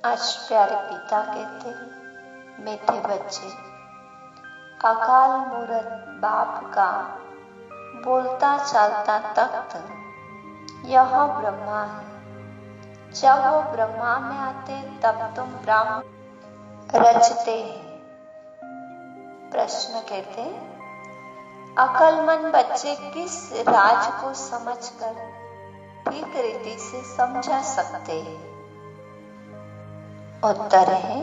आज प्यारे पिता कहते, मीठे बच्चे, अकाल मूरत बाप का बोलता चालता तख्त, यह ब्रह्मा है। जब वो ब्रह्मा में आते तब तुम ब्रह्म रचते हैं। प्रश्न कहते, अकलमंद बच्चे किस राज को समझकर ठीक रीति से समझा सकते हैं? उत्तर है,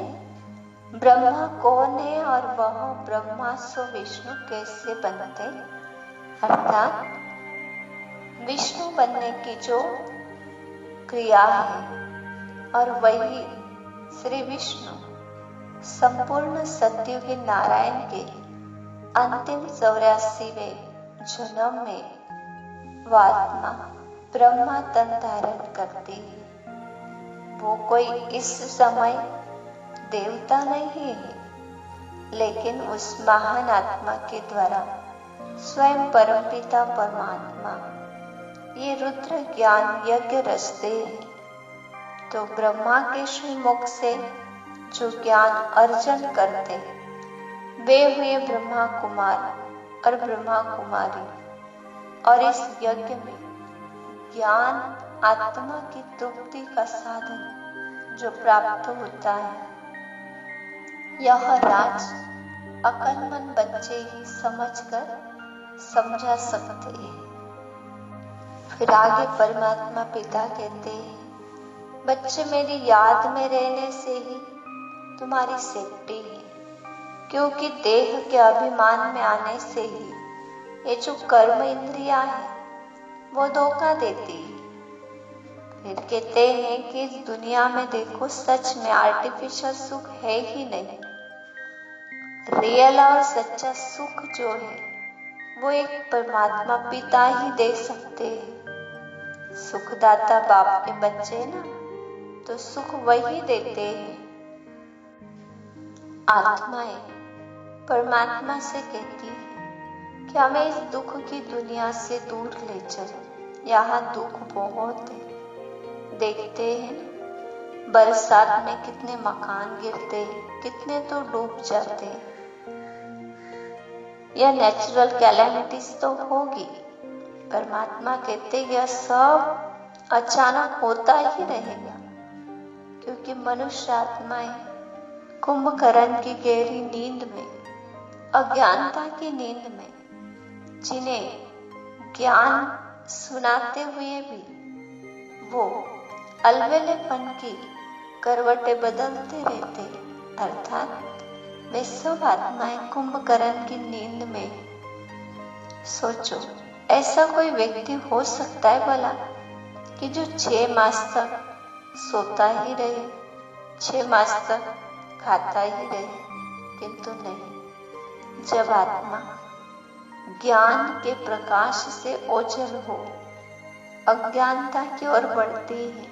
ब्रह्मा कौन है और वह ब्रह्मा सो विष्णु कैसे बनते, अर्थात विष्णु बनने की जो क्रिया है और वही श्री विष्णु संपूर्ण सतयुगी नारायण के अंतिम 84वें जन्म में वात्मा ब्रह्मा तन धारण करती है। वो कोई इस समय देवता नहीं है, लेकिन उस महान आत्मा के द्वारा स्वयं परमपिता परमात्मा ये रुद्र ज्ञान यज्ञ रचते हैं। तो ब्रह्मा के श्रीमुख से जो ज्ञान अर्जन करते, वे हुए ब्रह्मा कुमार और ब्रह्मा कुमारी। और इस यज्ञ में ज्ञान आत्मा की तृप्ति का साधन जो प्राप्त होता है, यह राज अकलमंद बच्चे ही समझकर समझा सकते हैं। फिर आगे परमात्मा पिता कहते हैं, बच्चे मेरी याद में रहने से ही तुम्हारी सेफ्टी है, क्योंकि देह के अभिमान में आने से ही ये जो कर्म इंद्रियां है वो धोखा देती है। फिर कहते हैं कि इस दुनिया में देखो, सच में आर्टिफिशियल सुख है ही नहीं। रियल और सच्चा सुख जो है वो एक परमात्मा पिता ही दे सकते हैं। सुखदाता बाप के बच्चे ना, तो सुख वही देते हैं। आत्माएं परमात्मा से कहती है कि हमें इस दुख की दुनिया से दूर ले चलो, यहाँ दुख बहुत है। देखते हैं बरसात में कितने मकान गिरते, कितने तो डूब जाते। यह नेचुरल कैलेमिटीज तो होगी। परमात्मा कहते यह सब अचानक होता ही रहेगा, क्योंकि मनुष्य आत्माएं कुंभकर्ण की गहरी नींद में, अज्ञानता की नींद में, जिन्हें ज्ञान सुनाते हुए भी वो अलवेलेपन की करवटें बदलते रहते, अर्थात वे सब आत्माएं कुंभकर्ण की नींद में। सोचो, ऐसा कोई व्यक्ति हो सकता है भला कि जो 6 मास तक सोता ही रहे, 6 मास तक खाता ही रहे? किंतु नहीं, जब आत्मा ज्ञान के प्रकाश से ओझल हो, अज्ञानता की ओर बढ़ती है,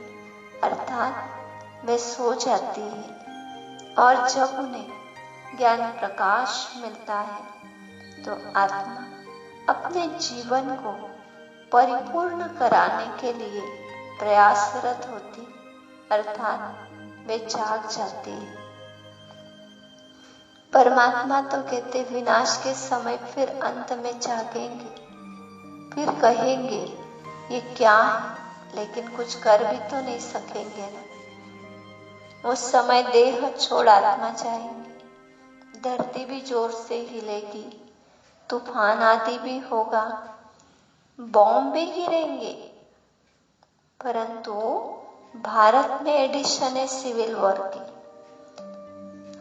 अर्थात वे सो जाती है। और जब उन्हें ज्ञान प्रकाश मिलता है तो आत्मा अपने जीवन को परिपूर्ण कराने के लिए प्रयासरत होती, अर्थात वे जाग जाती है। परमात्मा तो कहते विनाश के समय फिर अंत में जागेंगे, फिर कहेंगे ये क्या है, लेकिन कुछ कर भी तो नहीं सकेंगे ना। उस समय देह छोड़ आत्मा जाएंगे, धरती भी जोर से हिलेगी, तूफान आदि भी होगा, बॉम्ब भी गिरेंगे। परंतु भारत में एडिशन है सिविल वॉर की।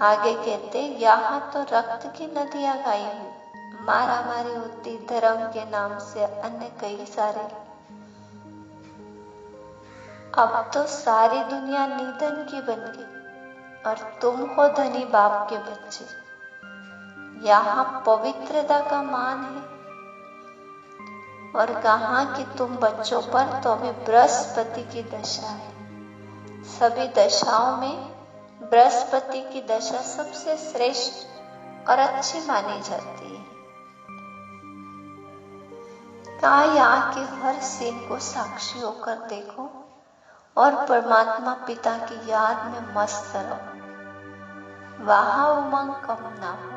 आगे कहते यहाँ तो रक्त की नदियां गाई हुई, मारा मारी होती धर्म के नाम से, अन्य कई सारे। अब तो सारी दुनिया निधन की बन गई और तुम हो धनी बाप के बच्चे। यहाँ पवित्रता का मान है, और कहा कि तुम बच्चों पर तो अभी बृहस्पति की दशा है। सभी दशाओं में बृहस्पति की दशा सबसे श्रेष्ठ और अच्छी मानी जाती है। कहा यहाँ के हर सीन को साक्षी होकर देखो, और परमात्मा पिता की याद में मस्त रहो, वहां उमंग कम ना हो।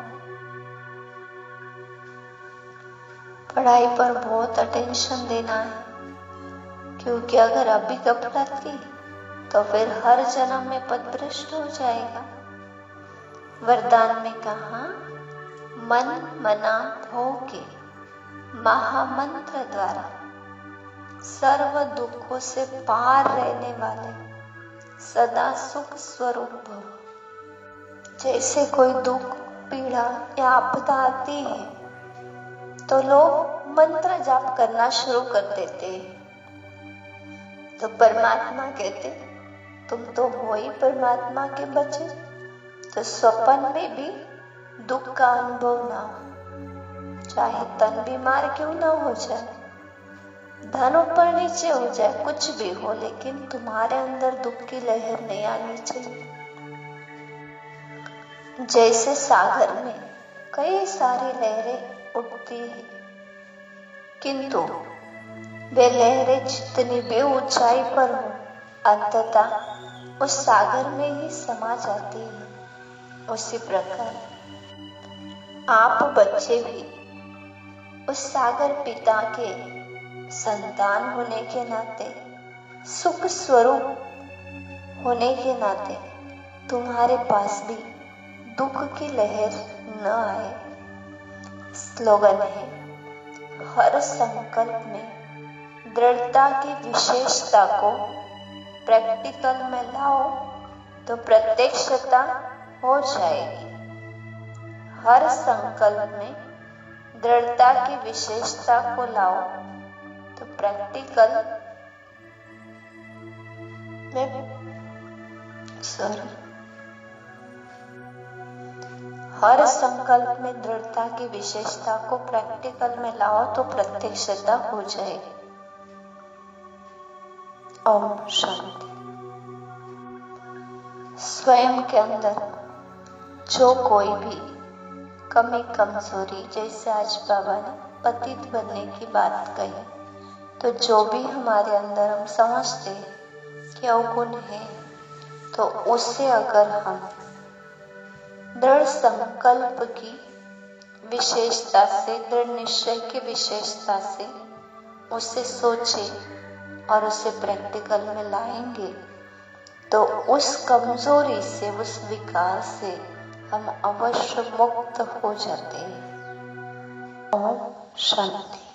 पढ़ाई पर बहुत अटेंशन देना है, क्योंकि अगर अभी गफलत की तो फिर हर जन्म में पदभ्रष्ट हो जाएगा। वरदान में कहा, मन मना भव के महामंत्र द्वारा सर्व दुखों से पार रहने वाले सदा सुख स्वरूप भव। जैसे कोई दुख, पीड़ा या आपदा आती है तो लोग मंत्र जाप करना शुरू कर देते हैं। तो परमात्मा कहते, तुम तो हो ही परमात्मा के बच्चे, तो स्वप्न में भी दुख का अनुभव ना हो। चाहे तन बीमार क्यों ना हो जाए, धन ऊपर नीचे हो जाए, कुछ भी हो, लेकिन तुम्हारे अंदर दुख की लहर नहीं आनी चाहिए। जैसे सागर में कई सारी लहरें उठती है, किंतु वे लहरें जितनी भी ऊंचाई पर हो, अंततः उस सागर में ही समा जाती है। उसी प्रकार आप बच्चे भी उस सागर पिता के संतान होने के नाते, सुख स्वरूप होने के नाते, तुम्हारे पास भी दुख की लहर न आए। स्लोगन है, हर संकल्प में दृढ़ता की विशेषता को प्रैक्टिकल में लाओ तो प्रत्यक्षता हो जाएगी। हर संकल्प में दृढ़ता की विशेषता को लाओ तो प्रैक्टिकल में हर संकल्प में दृढ़ता की विशेषता को प्रैक्टिकल में लाओ तो प्रत्यक्षता हो जाएगी। ओम शांति। स्वयं के अंदर जो कोई भी कमी कमजोरी, जैसे आज बाबा ने पतित बनने की बात कही, तो जो भी हमारे अंदर हम समझते कि अवगुण है, तो उससे अगर हम दृढ़ संकल्प की विशेषता से, दृढ़ निश्चय की विशेषता से उसे सोचे और उसे प्रैक्टिकल में लाएंगे, तो उस कमजोरी से, उस विकार से हम अवश्य मुक्त हो जाते हैं। ओम शांति।